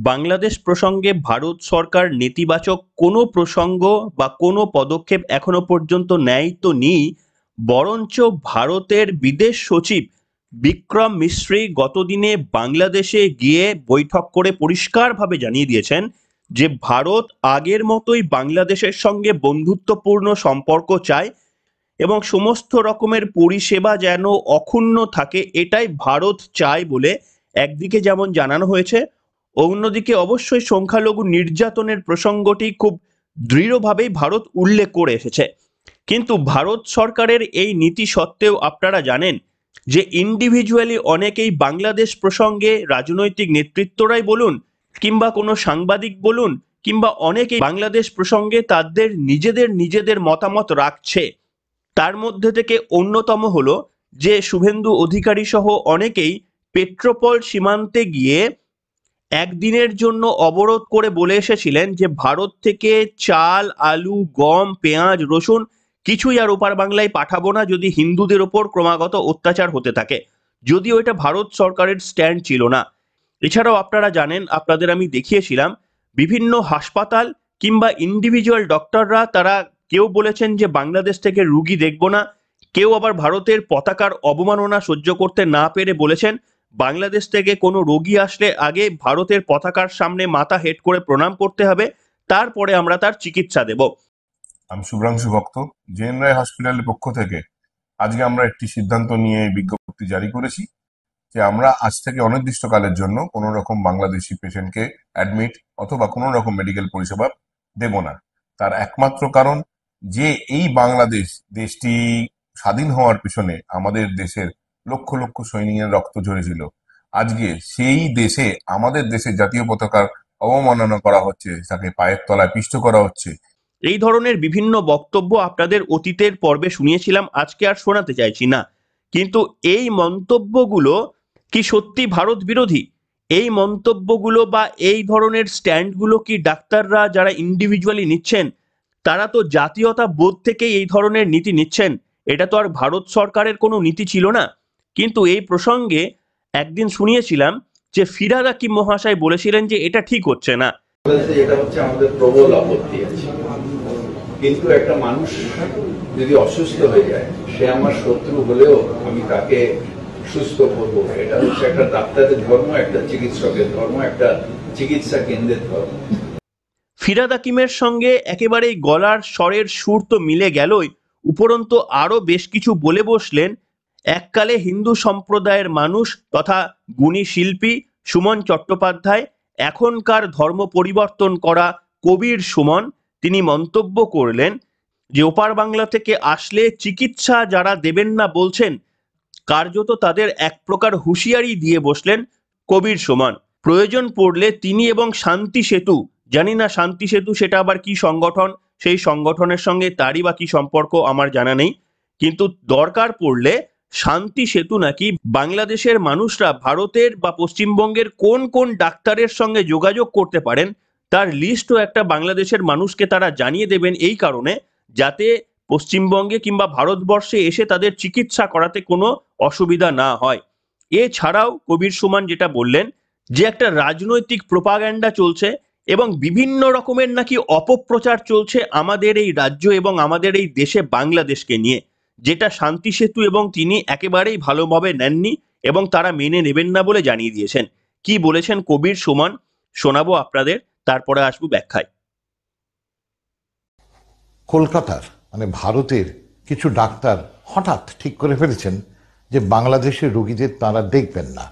বাংলাদেশ প্রসঙ্গে ভারত সরকার নেতিবাচক কোনো প্রসঙ্গ বা কোনো পদক্ষেপ এখনো পর্যন্ত নেয় তো নেই, বরঞ্চ ভারতের বিদেশ সচিব বিক্রম মিশ্রি গতদিনে বাংলাদেশে গিয়ে বৈঠক করে পরিষ্কারভাবে জানিয়ে দিয়েছেন যে ভারত আগের মতোই বাংলাদেশের সঙ্গে বন্ধুত্বপূর্ণ সম্পর্ক চায় এবং সমস্ত রকমের পরিষেবা যেন অক্ষুণ্ণ থাকে এটাই ভারত চায় বলে একদিকে যেমন জানানো হয়েছে, অন্যদিকে অবশ্যই সংখ্যালঘু নির্যাতনের প্রসঙ্গটি খুব দৃঢ়ভাবেই ভারত উল্লেখ করে এসেছে। কিন্তু ভারত সরকারের এই নীতি সত্ত্বেও আপনারা জানেন যে ইন্ডিভিজুয়ালি অনেকেই বাংলাদেশ প্রসঙ্গে রাজনৈতিক নেতৃত্বরাই বলুন কিংবা কোনো সাংবাদিক বলুন কিংবা অনেকেই বাংলাদেশ প্রসঙ্গে তাদের নিজেদের মতামত রাখছে। তার মধ্যে থেকে অন্যতম হলো যে শুভেন্দু অধিকারী সহ অনেকেই পেট্রোপল সীমান্তে গিয়ে একদিনের জন্য অবরোধ করে বলে এসেছিলেন যে ভারত থেকে চাল, আলু, গম, পেঁয়াজ, রসুন কিছুই আর ওপার বাংলায় পাঠাবো না যদি হিন্দুদের ওপর ক্রমাগত অত্যাচার হতে থাকে। যদিও এটা ভারত সরকারের স্ট্যান্ড ছিল না। এছাড়াও আপনারা জানেন, আপনাদের আমি দেখিয়েছিলাম বিভিন্ন হাসপাতাল কিংবা ইন্ডিভিজুয়াল ডক্টররা তারা কেউ বলেছেন যে বাংলাদেশ থেকে রুগী দেখব না, কেউ আবার ভারতের পতাকার অবমাননা সহ্য করতে না পেরে বলেছেন বাংলাদেশ থেকে কোনো রোগী আসলে আগে ভারতের পতাকার সামনে মাথা হেট করে প্রণাম করতে হবে, তারপরে আমরা তার চিকিৎসা দেব। আমি শুভ্রাংশু ভক্ত, জেএন রায় হসপিটালের পক্ষ থেকে আজকে আমরা একটি সিদ্ধান্ত নিয়ে বিজ্ঞপ্তি জারি করেছি যে আমরা আজ থেকে অনির্দিষ্টকালের জন্য কোনো রকম বাংলাদেশি পেশেন্টকে অ্যাডমিট অথবা কোনো রকম মেডিকেল পরিষেবা দেব না। তার একমাত্র কারণ যে এই বাংলাদেশ দেশটি স্বাধীন হওয়ার পিছনে আমাদের দেশের লক্ষ লক্ষ সৈনিকের রক্ত ঝরেছিল। আজকে সেই দেশে আমাদের দেশের জাতীয় পতাকার অবমাননা করা হচ্ছে, তাকে পায়ের তলায় পিষ্ট করা হচ্ছে। এই ধরনের বিভিন্ন বক্তব্য আপনাদের অতীতের পর্বে শুনিয়েছিলাম, আজকে আর শোনাতে চাইছি না। কিন্তু এই মন্তব্যগুলো কি সত্যি ভারত বিরোধী? এই মন্তব্যগুলো বা এই ধরনের স্ট্যান্ডগুলো কি ডাক্তাররা যারা ইন্ডিভিজুয়ালি নিচ্ছেন তারা তো জাতীয়তা বোধ থেকেই এই ধরনের নীতি নিচ্ছেন? এটা তো আর ভারত সরকারের কোনো নীতি ছিল না। কিন্তু এই প্রসঙ্গে একদিন শুনিয়েছিলাম যে ফিরহাদ হাকিম মহাশয় বলেছিলেন যে এটা ঠিক হচ্ছে না। এটা হচ্ছে আমাদের প্রবল আপত্তি আছে, কিন্তু একটা মানুষ যদি অসুস্থ হয়ে যায় সে আমার শত্রু হলেও আমি তাকে সুস্থ করব, এটা হচ্ছে একটা ডাক্তারের ধর্ম, একটা চিকিৎসকের ধর্ম, একটা চিকিৎসা কেন্দ্রের ধর্ম। ফিরহাদ হাকিমের সঙ্গে একেবারেই গলার স্বরের সুর তো মিলে গেলই, উপরন্তু আরো বেশ কিছু বলে বসলেন এককালে হিন্দু সম্প্রদায়ের মানুষ তথা গুণী শিল্পী সুমন চট্টোপাধ্যায়, এখনকার ধর্ম পরিবর্তন করা কবির সুমন। তিনি মন্তব্য করলেন যে ওপার বাংলা থেকে আসলে চিকিৎসা যারা দেবেন না বলছেন, কার্যত তাদের এক প্রকার হুঁশিয়ারি দিয়ে বসলেন কবির সুমন। প্রয়োজন পড়লে তিনি এবং শান্তি সেতু, জানি না শান্তি সেতু সেটা আবার কি সংগঠন, সেই সংগঠনের সঙ্গে তারই বা কি সম্পর্ক আমার জানা নেই, কিন্তু দরকার পড়লে শান্তি সেতু নাকি বাংলাদেশের মানুষরা ভারতের বা পশ্চিমবঙ্গের কোন কোন ডাক্তারের সঙ্গে যোগাযোগ করতে পারেন তার লিস্টও একটা বাংলাদেশের মানুষকে তারা জানিয়ে দেবেন, এই কারণে যাতে পশ্চিমবঙ্গে কিংবা ভারতবর্ষে এসে তাদের চিকিৎসা করাতে কোনো অসুবিধা না হয়। এছাড়াও কবির সুমন যেটা বললেন যে একটা রাজনৈতিক প্রোপাগ্যান্ডা চলছে এবং বিভিন্ন রকমের নাকি অপপ্রচার চলছে আমাদের এই রাজ্য এবং আমাদের এই দেশে বাংলাদেশকে নিয়ে, যেটা শান্তি সেতু এবং তিনি একেবারেই ভালোভাবে নেননি এবং তারা মেনে নেবেন না বলে জানিয়ে দিয়েছেন। কি বলেছেন কবির সুমন শোনাবো আপনাদের, তারপরে আসবো ব্যাখ্যায়। কলকাতার মানে ভারতের কিছু ডাক্তার হঠাৎ ঠিক করে ফেলেছেন যে বাংলাদেশের রোগীদের তারা দেখবেন না,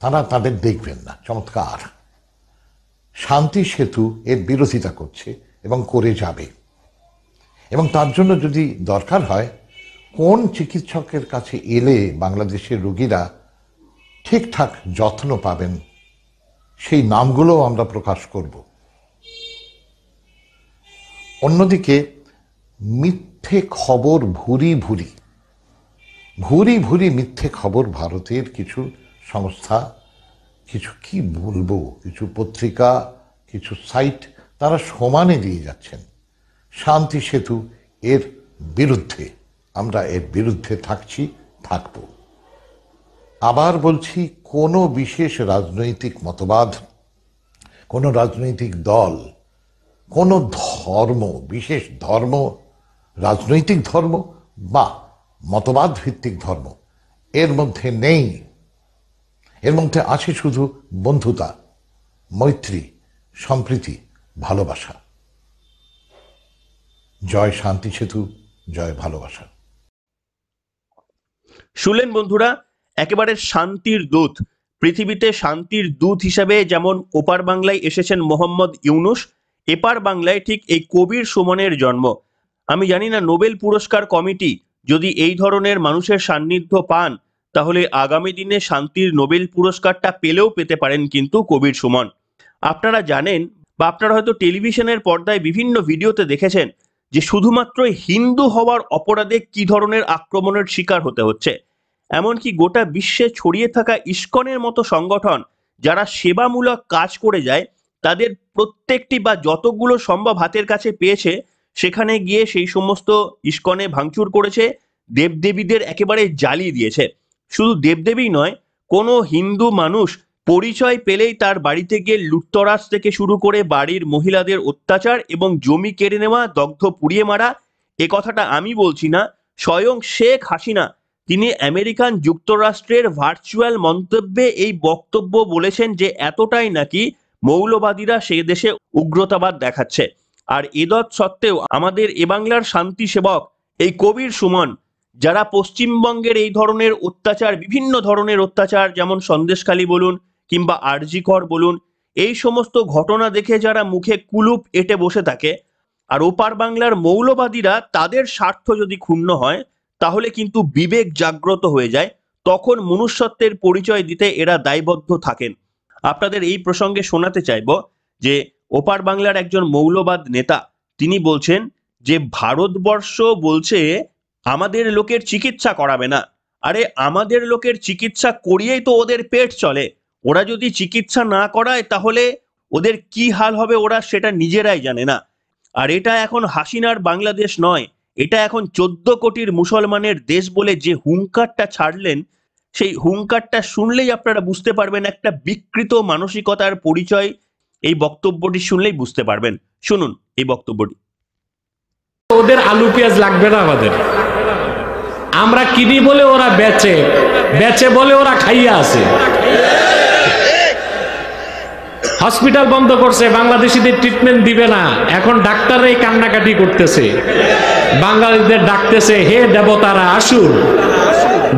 তারা তাদের দেখবেন না। চমৎকার। শান্তি সেতু এর বিরোধিতা করছে এবং করে যাবে, এবং তার জন্য যদি দরকার হয় কোন চিকিৎসকের কাছে এলে বাংলাদেশের রোগীরা ঠিকঠাক যত্ন পাবেন সেই নামগুলো আমরা প্রকাশ করব। অন্যদিকে মিথ্যে খবর ভুরি ভুরি মিথ্যে খবর ভারতের কিছু সংস্থা, কিছু কি বলবো, কিছু পত্রিকা, কিছু সাইট তারা সমানে দিয়ে যাচ্ছেন। শান্তি সেতু এর বিরুদ্ধে, আমরা এর বিরুদ্ধে থাকব। আবার বলছি, কোনো বিশেষ রাজনৈতিক মতবাদ কোনো রাজনৈতিক দল, কোনো ধর্ম, বিশেষ ধর্ম, রাজনৈতিক ধর্ম বা মতবাদ ভিত্তিক ধর্ম এর মধ্যে নেই। এর মধ্যে আছে শুধু বন্ধুতা, মৈত্রী, সম্প্রীতি, ভালোবাসা। জয় শান্তি সেতু, জয় ভালোবাসা। শুনলেন বন্ধুরা, একেবারে শান্তির দূত, পৃথিবীতে শান্তির দূত হিসাবে যেমন ওপার বাংলায় এসেছেন মোহাম্মদ ইউনূস, এপার বাংলায় ঠিক এই কবির সুমনের জন্ম। আমি জানি না নোবেল পুরস্কার কমিটি যদি এই ধরনের মানুষের সান্নিধ্য পান, তাহলে আগামী দিনে শান্তির নোবেল পুরস্কারটা পেলেও পেতে পারেন কিন্তু কবির সুমন। আপনারা জানেন বা আপনারা হয়তো টেলিভিশনের পর্দায় বিভিন্ন ভিডিওতে দেখেছেন যে শুধুমাত্র হিন্দু হওয়ার অপরাধে কি ধরনের আক্রমণের শিকার হতে হচ্ছে। এমনকি গোটা বিশ্বে ছড়িয়ে থাকা ইসকনের মতো সংগঠন যারা সেবামূলক কাজ করে যায়, তাদের প্রত্যেকটি বা যতগুলো সম্ভব হাতের কাছে পেয়েছে সেখানে গিয়ে সেই সমস্ত ইসকনে ভাঙচুর করেছে, দেবদেবীদের একেবারে জ্বালিয়ে দিয়েছে। শুধু দেবদেবী নয়, কোনো হিন্দু মানুষ পরিচয় পেলেই তার বাড়িতে গিয়ে লুটতরাজ থেকে শুরু করে বাড়ির মহিলাদের অত্যাচার এবং জমি কেড়ে নেওয়া, দগ্ধ পুড়িয়ে মারা। এ কথাটা আমি বলছি না, স্বয়ং শেখ হাসিনা তিনি আমেরিকান যুক্তরাষ্ট্রের ভার্চুয়াল মন্তব্যে এই বক্তব্য বলেছেন যে এতটাই নাকি মৌলবাদীরা সে দেশে উগ্রতাবাদ দেখাচ্ছে। আর এদৎ সত্ত্বেও আমাদের এ বাংলার শান্তি সেবক এই কবির সুমন, যারা পশ্চিমবঙ্গের এই ধরনের অত্যাচার, বিভিন্ন ধরনের অত্যাচার, যেমন সন্দেশখালী বলুন কিংবা আরজি কর বলুন, এই সমস্ত ঘটনা দেখে যারা মুখে কুলুপ এঁটে বসে থাকে, আর ওপার বাংলার মৌলবাদীরা তাদের স্বার্থ যদি ক্ষুণ্ণ হয় তাহলে কিন্তু বিবেক জাগ্রত হয়ে যায়, তখন মনুষ্যত্বের পরিচয় দিতে এরা দায়বদ্ধ থাকেন। আপনাদের এই প্রসঙ্গে শোনাতে চাইব যে ওপার বাংলার একজন মৌলবাদ নেতা তিনি বলছেন যে ভারতবর্ষ বলছে আমাদের লোকের চিকিৎসা করাবে না। আরে আমাদের লোকের চিকিৎসা করিয়েই তো ওদের পেট চলে। ওরা যদি চিকিৎসা না করায় তাহলে ওদের কি হাল হবে ওরা সেটা নিজেরাই জানে না। আর এটা এখন হাসিনার বাংলাদেশ নয়, এটা এখন 14 কোটির মুসলমানের দেশ বলে যে হুঙ্কারটা ছাড়লেন, সেই হুঙ্কারটা শুনলেই আপনারা বুঝতে পারবেন একটা বিকৃত মানসিকতার পরিচয়। এই বক্তব্যটি শুনলেই বুঝতে পারবেন। শুনুন এই বক্তব্যটি। ওদের আলু পেঁয়াজ লাগবে না আমাদের, আমরা কিনি বলে ওরা বেচে, বেচে বলে ওরা খাইয়া আছে। হসপিটাল বন্ধ করছে, বাংলাদেশিদের ট্রিটমেন্ট দিবে না, এখন ডাক্তাররাই কান্নাকাটি করতেছে, বাঙালিদের ডাকতেছে হে দেবতারা আসুন,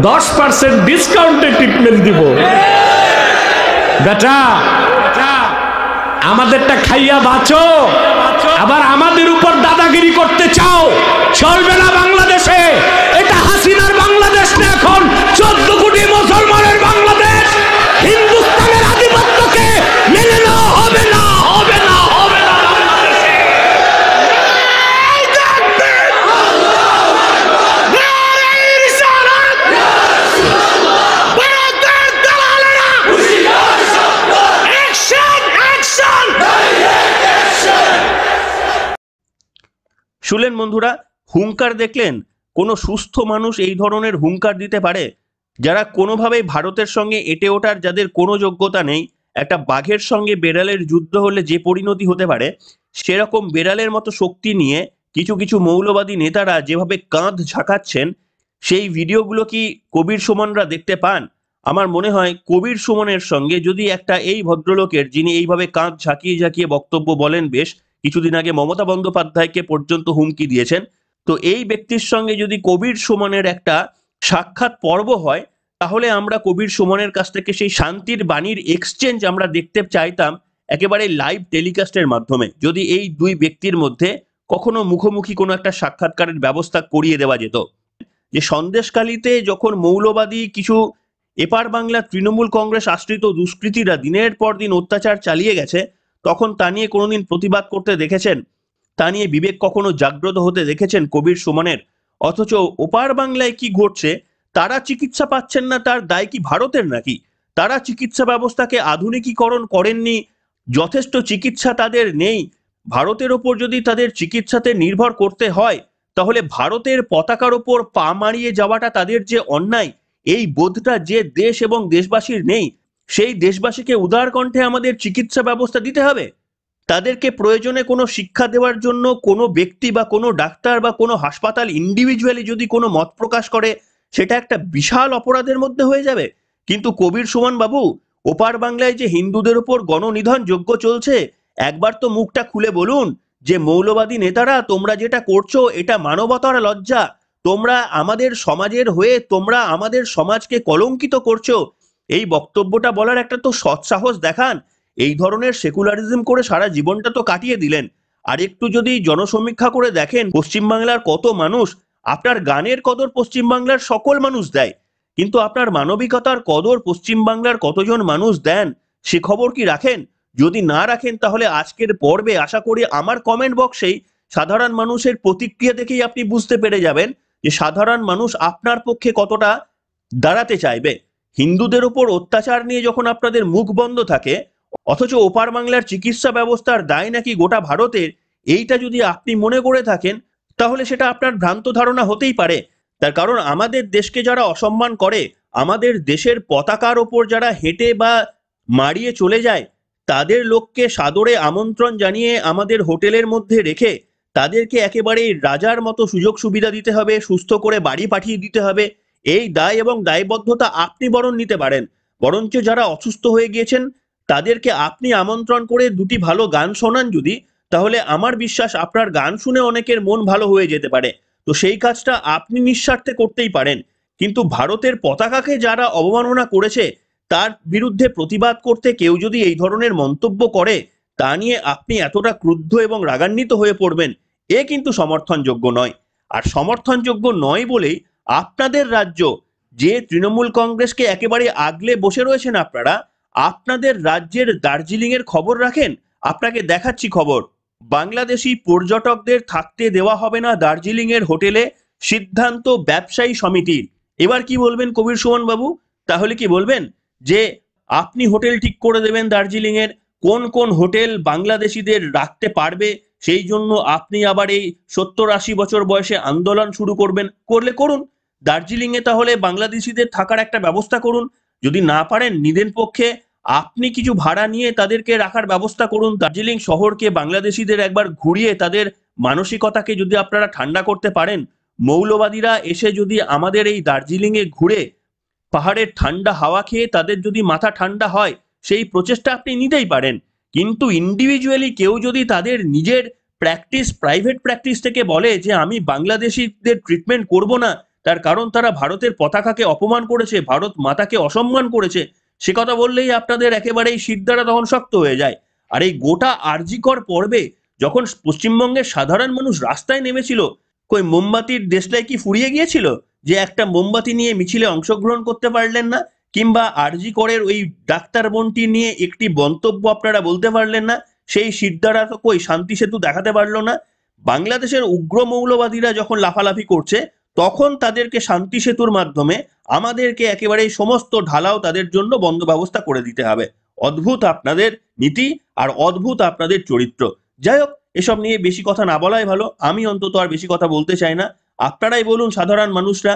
10% ডিসকাউন্টে ট্রিটমেন্ট দিব। বেটা আমাদেরটা খাইয়া বাঁচো, আবার আমাদের উপর দাদাগিরি করতে চাও, চলবে না বাংলাদেশে। এটা হাসিনার বাংলাদেশ না, এখন 14 কোটি মুসলমানের বাংলাদেশ। হিন্দুস্তানের আধিপত্যকে মেনে নেওয়া হবে না, হবে না, হবে না বাংলাদেশে। শুনলেন বন্ধুরা, হুঙ্কার দেখলেন? কোনো সুস্থ মানুষ এই ধরনের হুঙ্কার দিতে পারে? যারা কোনোভাবেই ভারতের সঙ্গে এঁটে ওঠার, যাদের কোনো যোগ্যতা নেই, একটা বাঘের সঙ্গে বেড়ালের যুদ্ধ হলে যে পরিণতি হতে পারে, সেরকম বেড়ালের মতো শক্তি নিয়ে কিছু কিছু মৌলবাদী নেতারা যেভাবে কাঁধ ঝাঁকাচ্ছেন, সেই ভিডিওগুলো কি কবির সুমনরা দেখতে পান? আমার মনে হয় কবির সুমনের সঙ্গে যদি একটা এই ভদ্রলোকের, যিনি এইভাবে কাঁধ ঝাঁকিয়ে ঝাঁকিয়ে বক্তব্য বলেন, বেশ কিছুদিন আগে মমতা বন্দ্যোপাধ্যায়কে পর্যন্ত হুমকি দিয়েছেন, তো এই ব্যক্তির সঙ্গে যদি কবির সুমনের একটা সাক্ষাৎ পর্ব হয়, তাহলে আমরা কবির সুমনের কাছ থেকে সেই শান্তির বাণীর এক্সচেঞ্জ আমরা দেখতে চাইতাম একেবারে লাইভ টেলিকাস্টের মাধ্যমে। যদি এই দুই ব্যক্তির মধ্যে কখনো মুখোমুখি কোনো একটা সাক্ষাৎকারের ব্যবস্থা করিয়ে দেওয়া যেত। যে সন্দেশখালীতে যখন মৌলবাদী কিছু এপার বাংলা তৃণমূল কংগ্রেস আশ্রিত দুষ্কৃতীরা দিনের পর দিন অত্যাচার চালিয়ে গেছে, তখন তা নিয়ে কোনোদিন প্রতিবাদ করতে দেখেছেন? তা নিয়ে বিবেক কখনো জাগ্রত হতে দেখেছেন কবির সুমনের? অথচ ওপার বাংলায় কি ঘটছে, তারা চিকিৎসা পাচ্ছেন না, তার দায় কি ভারতের নাকি? তারা চিকিৎসা ব্যবস্থাকে আধুনিকীকরণ করেননি, যথেষ্ট চিকিৎসা তাদের নেই। ভারতের ওপর যদি তাদের চিকিৎসাতে নির্ভর করতে হয়, তাহলে ভারতের পতাকার ওপর পা মারিয়ে যাওয়াটা তাদের যে অন্যায়, এই বোধটা যে দেশ এবং দেশবাসীর নেই, সেই দেশবাসীকে উদার কণ্ঠে আমাদের চিকিৎসা ব্যবস্থা দিতে হবে। তাদেরকে প্রয়োজনে কোনো শিক্ষা দেওয়ার জন্য কোনো ব্যক্তি বা কোনো ডাক্তার বা কোনো হাসপাতাল ইন্ডিভিজুয়ালি যদি কোনো মত প্রকাশ করে, সেটা একটা বিশাল অপরাধের মধ্যে হয়ে যাবে। কিন্তু কবির সুমন বাবু, ওপার বাংলায় যে হিন্দুদের উপর গণনিধন যজ্ঞ চলছে, একবার তো মুখটা খুলে বলুন যে মৌলবাদী নেতারা তোমরা যেটা করছো এটা মানবতার লজ্জা, তোমরা আমাদের সমাজের হয়ে তোমরা আমাদের সমাজকে কলঙ্কিত করছো। এই বক্তব্যটা বলার একটা তো সৎসাহস দেখান। এই ধরনের সেকুলারিজম করে সারা জীবনটা তো কাটিয়ে দিলেন। আর একটু যদি জনসমীক্ষা করে দেখেন পশ্চিমবাংলার কত মানুষ, আপনার গানের কদর পশ্চিমবাংলার সকল মানুষ দেয়, কিন্তু আপনার মানবিকতার কদর পশ্চিমবাংলার কতজন মানুষ দেন সে খবর কি রাখেন? যদি না রাখেন তাহলে আজকের পর্বে আশা করি আমার কমেন্ট বক্সেই সাধারণ মানুষের প্রতিক্রিয়া দেখেই আপনি বুঝতে পেরে যাবেন যে সাধারণ মানুষ আপনার পক্ষে কতটা দাঁড়াতে চাইবে। হিন্দুদের উপর অত্যাচার নিয়ে যখন আপনাদের মুখ বন্ধ থাকে, অথচ ওপার বাংলার চিকিৎসা ব্যবস্থার দায় নাকি গোটা ভারতের, এইটা যদি আপনি মনে করে থাকেন তাহলে সেটা আপনার ভ্রান্ত ধারণা হতেই পারে। তার কারণ আমাদের দেশকে যারা অসম্মান করে, আমাদের দেশের পতাকার ওপর যারা হেঁটে বা মারিয়ে চলে যায়, তাদের লোককে সাদরে আমন্ত্রণ জানিয়ে আমাদের হোটেলের মধ্যে রেখে তাদেরকে একেবারেই রাজার মতো সুযোগ সুবিধা দিতে হবে, সুস্থ করে বাড়ি পাঠিয়ে দিতে হবে, এই দায় এবং দায়বদ্ধতা আপনি বরং নিতে পারেন। বরঞ্চ যারা অসুস্থ হয়ে গিয়েছেন তাদেরকে আপনি আমন্ত্রণ করে দুটি ভালো গান শোনান যদি, তাহলে আমার বিশ্বাস আপনার গান শুনে অনেকের মন ভালো হয়ে যেতে পারে। তো সেই কাজটা আপনি নিঃস্বার্থে করতেই পারেন। কিন্তু ভারতের পতাকাকে যারা অবমাননা করেছে তার বিরুদ্ধে প্রতিবাদ করতে কেউ যদি এই ধরনের মন্তব্য করে, তা নিয়ে আপনি এতটা ক্রুদ্ধ এবং রাগান্বিত হয়ে পড়বেন, এ কিন্তু সমর্থনযোগ্য নয়। আর সমর্থনযোগ্য নয় বলেই আপনাদের রাজ্য, যে তৃণমূল কংগ্রেসকে একেবারে আগলে বসে রয়েছেন আপনারা, আপনাদের রাজ্যের দার্জিলিং এর খবর রাখেন। আপনাকে দেখাচ্ছি খবর, বাংলাদেশি পর্যটকদের থাকতে দেওয়া হবে না দার্জিলিং এর হোটেলে, সিদ্ধান্ত ব্যবসায়ী সমিতির। এবার কি বলবেন কবির সুমন বাবু? তাহলে কি বলবেন যে আপনি হোটেল ঠিক করে দেবেন দার্জিলিং এর, কোন কোন হোটেল বাংলাদেশিদের রাখতে পারবে, সেই জন্য আপনি আবার এই 70-80 বছর বয়সে আন্দোলন শুরু করবেন? করলে করুন, দার্জিলিং এ তাহলে বাংলাদেশিদের থাকার একটা ব্যবস্থা করুন। যদি না পারেন নিজের পক্ষে আপনি কিছু ভাড়া নিয়ে তাদেরকে রাখার ব্যবস্থা করুন। দার্জিলিং শহরকে বাংলাদেশিদের একবার ঘুরিয়ে তাদের মানসিকতাকে যদি আপনারা ঠান্ডা করতে পারেন, মৌলবাদীরা এসে যদি আমাদের এই দার্জিলিং এ ঘুরে পাহাড়ের ঠান্ডা হাওয়া খেয়ে তাদের যদি মাথা ঠান্ডা হয়, সেই প্রচেষ্টা আপনি নিতেই পারেন। কিন্তু ইন্ডিভিজুয়ালি কেউ যদি তাদের নিজের প্র্যাকটিস, প্রাইভেট প্র্যাকটিস থেকে বলে যে আমি বাংলাদেশিদের ট্রিটমেন্ট করব না, তার কারণ তারা ভারতের পতাকাকে অপমান করেছে, ভারত মাতাকে অসম্মান করেছে, সে কথা বললেই আপনাদের একেবারেই শিরদাঁড়া তখন শক্ত হয়ে যায়। আর এই গোটা আরজিকর পর্বে যখন পশ্চিমবঙ্গের সাধারণ মানুষ রাস্তায় নেমেছিল, কই মোমবাতির দেশটাই কি ফুরিয়ে গিয়েছিল যে একটা মোমবাতি নিয়ে মিছিলে অংশগ্রহণ করতে পারলেন না? কিংবা আরজি করের ওই ডাক্তার বোনটি নিয়ে একটি মন্তব্য আপনারা বলতে পারলেন না? সেই শিরদাঁড়া তো কই শান্তি সেতু দেখাতে পারলো না? বাংলাদেশের উগ্র মৌলবাদীরা যখন লাফালাফি করছে, তখন তাদেরকে শান্তি সেতুর মাধ্যমে আমাদেরকে একেবারেই সমস্ত ঢালাও তাদের জন্য বন্ধ ব্যবস্থা করে দিতে হবে। অদ্ভুত আপনাদের নীতি আর অদ্ভুত আপনাদের চরিত্র। যাই হোক, এসব নিয়ে বেশি কথা না বলাই ভালো। আমি অন্তত আর বেশি কথা বলতে চাই না। আপনারাই বলুন সাধারণ মানুষরা,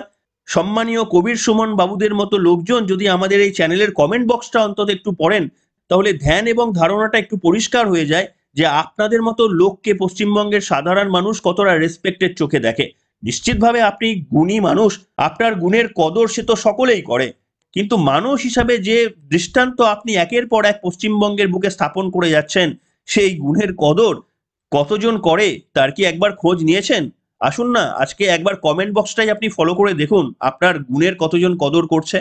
সম্মানীয় কবির সুমন বাবুদের মতো লোকজন যদি আমাদের এই চ্যানেলের কমেন্ট বক্সটা অন্তত একটু পড়েন, তাহলে ধ্যান এবং ধারণাটা একটু পরিষ্কার হয়ে যায় যে আপনাদের মতো লোককে পশ্চিমবঙ্গের সাধারণ মানুষ কতটা রেসপেক্টের চোখে দেখে। নিশ্চিতভাবে আপনি গুণী মানুষ, আপনার গুণের কদর সে তো সকলেই করে, কিন্তু মানুষ হিসাবে যে দৃষ্টান্ত আপনি একের পর এক পশ্চিমবঙ্গের বুকে স্থাপন করে যাচ্ছেন, সেই গুণের কদর কতজন করে তার কি একবার খোঁজ নিয়েছেন? আসুন না আজকে একবার কমেন্ট বক্সটাই আপনি ফলো করে দেখুন আপনার গুণের কতজন কদর করছে।